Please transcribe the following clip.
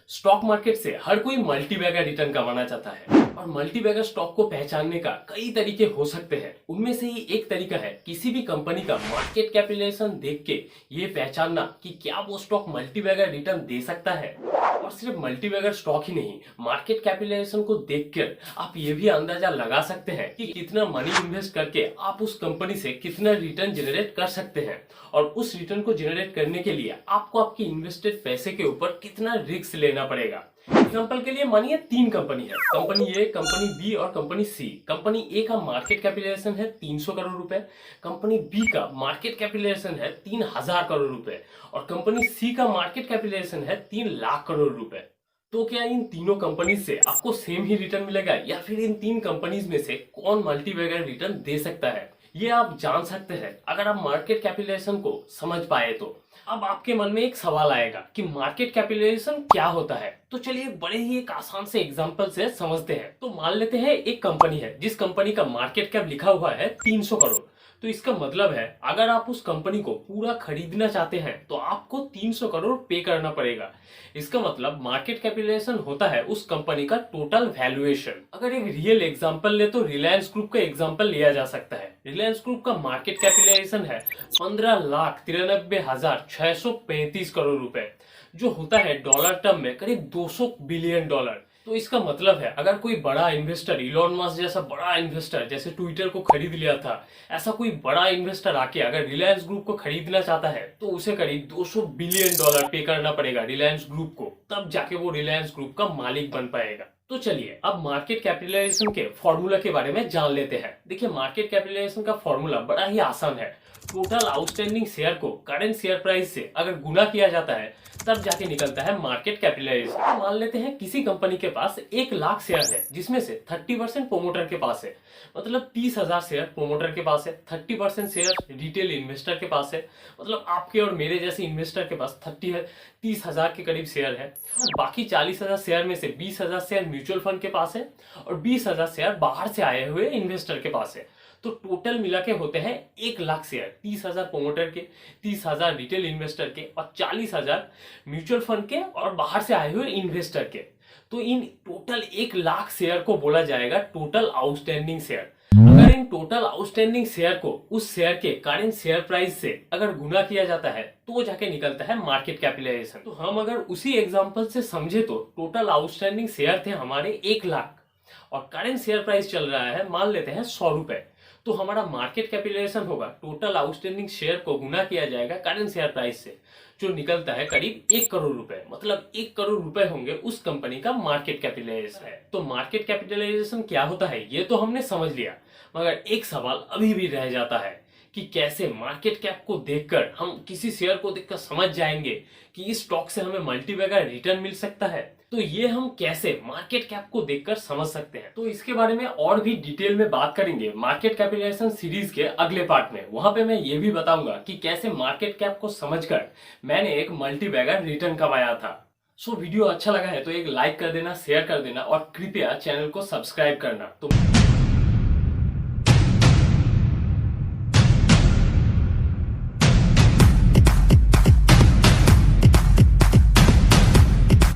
Stock market से हर कोई multibagger return कमाना चाहता है और मल्टीबैगर स्टॉक को पहचानने का कई तरीके हो सकते हैं। उनमें से ही एक तरीका है किसी भी कंपनी का मार्केट कैपिटलाइजेशन देख के ये पहचानना कि क्या वो स्टॉक मल्टीबैगर रिटर्न दे सकता है। और सिर्फ मल्टीबैगर स्टॉक ही नहीं, मार्केट कैपिटलाइजेशन को देखकर आप ये भी अंदाजा लगा सकते हैं कि कितना मनी इन्वेस्ट करके आप उस कंपनी से कितना रिटर्न जनरेट कर सकते हैं। और उस रिटर्न को जनरेट करने के लिए आपको आपके इन्वेस्टेड पैसे के ऊपर कितना रिस्क लेना पड़ेगा। एग्जाम्पल के लिए मानिए 3 कंपनी है, कंपनी ए, कंपनी बी और कंपनी सी। कंपनी ए का मार्केट कैपिटलाइजेशन है 300 करोड़ रुपए, कंपनी बी का मार्केट कैपिटलाइजेशन है 3000 करोड़ रुपए और कंपनी सी का मार्केट कैपिटलाइजेशन है 3 लाख करोड़ रुपए। तो क्या इन तीनों कंपनीज से आपको सेम ही रिटर्न मिलेगा या फिर इन 3 कंपनीज में से कौन मल्टीबैगर रिटर्न दे सकता है, ये आप जान सकते हैं अगर आप मार्केट कैपिटलाइजेशन को समझ पाए तो। अब आपके मन में एक सवाल आएगा कि मार्केट कैपिटलाइजेशन क्या होता है। तो चलिए बड़े ही एक आसान से एग्जांपल से समझते हैं। तो मान लेते हैं एक कंपनी है जिस कंपनी का मार्केट कैप लिखा हुआ है 300 करोड़। तो इसका मतलब है अगर आप उस कंपनी को पूरा खरीदना चाहते हैं तो आपको 300 करोड़ पे करना पड़ेगा। इसका मतलब मार्केट कैपिटलाइजेशन होता है उस कंपनी का टोटल वैल्यूएशन। अगर एक रियल एग्जांपल ले तो रिलायंस ग्रुप का एग्जांपल लिया जा सकता है। रिलायंस ग्रुप का मार्केट कैपिटलाइजेशन है 15,93,635 करोड़ रुपए, जो होता है डॉलर टर्म में करीब 200 बिलियन डॉलर। तो इसका मतलब है अगर कोई बड़ा इन्वेस्टर, इलॉन मस्क जैसा बड़ा इन्वेस्टर जैसे ट्विटर को खरीद लिया था, ऐसा कोई बड़ा इन्वेस्टर आके अगर रिलायंस ग्रुप को खरीदना चाहता है तो उसे करीब 200 बिलियन डॉलर पे करना पड़ेगा रिलायंस ग्रुप को, तब जाके वो रिलायंस ग्रुप का मालिक बन पाएगा। तो चलिए अब मार्केट कैपिटलाइजेशन के फॉर्मूला के बारे में जान लेते हैं। देखिए मार्केट कैपिटलाइजेशन का फॉर्मूला बड़ा ही आसान है। टोटल आउटस्टैंडिंग शेयर को करंट शेयर प्राइस से अगर गुना किया जाता है तब जाके निकलता है मार्केट कैपिटलाइजेशन। तो मान लेते हैं किसी कंपनी के पास 1 लाख शेयर है जिसमें से 30% प्रोमोटर के पास है, मतलब 30,000 शेयर प्रोमोटर के पास है, 30% शेयर रिटेल इन्वेस्टर के पास है, मतलब आपके और मेरे जैसे इन्वेस्टर के पास 30,000 के करीब शेयर है। बाकी 40,000 शेयर में से 20,000 शेयर म्यूचुअल फंड के पास है और 20,000 शेयर बाहर से आए हुए इन्वेस्टर के पास है। तो टोटल मिला के होते हैं 1 लाख शेयर, 30,000 प्रोमोटर के, 30,000 रिटेल इन्वेस्टर के और 40,000 म्यूचुअल फंड के और बाहर से आए हुए इन्वेस्टर के। तो इन टोटल 1 लाख शेयर को बोला जाएगा टोटल आउटस्टैंडिंग शेयर। अगर इन टोटल आउटस्टैंडिंग शेयर को उस शेयर के करंट शेयर प्राइस से अगर गुना किया जाता है तो जाके निकलता है मार्केट कैपिटलाइजेशन। तो हम अगर उसी एग्जांपल से समझे तो टोटल आउटस्टैंडिंग शेयर थे हमारे 1 लाख और करंट शेयर प्राइस चल रहा है मान लेते हैं 100 रुपए। तो हमारा मार्केट कैपिटलाइजेशन होगा टोटल आउटस्टैंडिंग शेयर को गुना किया जाएगा करंट शेयर प्राइस से, जो निकलता है करीब 1 करोड़ रुपए, मतलब 1 करोड़ रुपए होंगे उस कंपनी का मार्केट कैपिटलाइजेशन है। तो मार्केट कैपिटलाइजेशन क्या होता है ये तो हमने समझ लिया, मगर एक सवाल अभी भी रह जाता है कि कैसे मार्केट कैप को देखकर हम किसी शेयर को देखकर समझ जाएंगे कि इस स्टॉक से हमें मल्टीबैगर रिटर्न मिल सकता है। तो ये हम कैसे मार्केट कैप को देखकर समझ सकते हैं, तो इसके बारे में और भी डिटेल में बात करेंगे मार्केट कैपिटलाइजेशन सीरीज के अगले पार्ट में। वहां पे मैं ये भी बताऊंगा कि कैसे मार्केट कैप को समझकर मैंने एक मल्टीबैगर रिटर्न कमाया था। सो वीडियो अच्छा लगा है तो एक लाइक कर देना, शेयर कर देना और कृपया चैनल को सब्सक्राइब करना। तो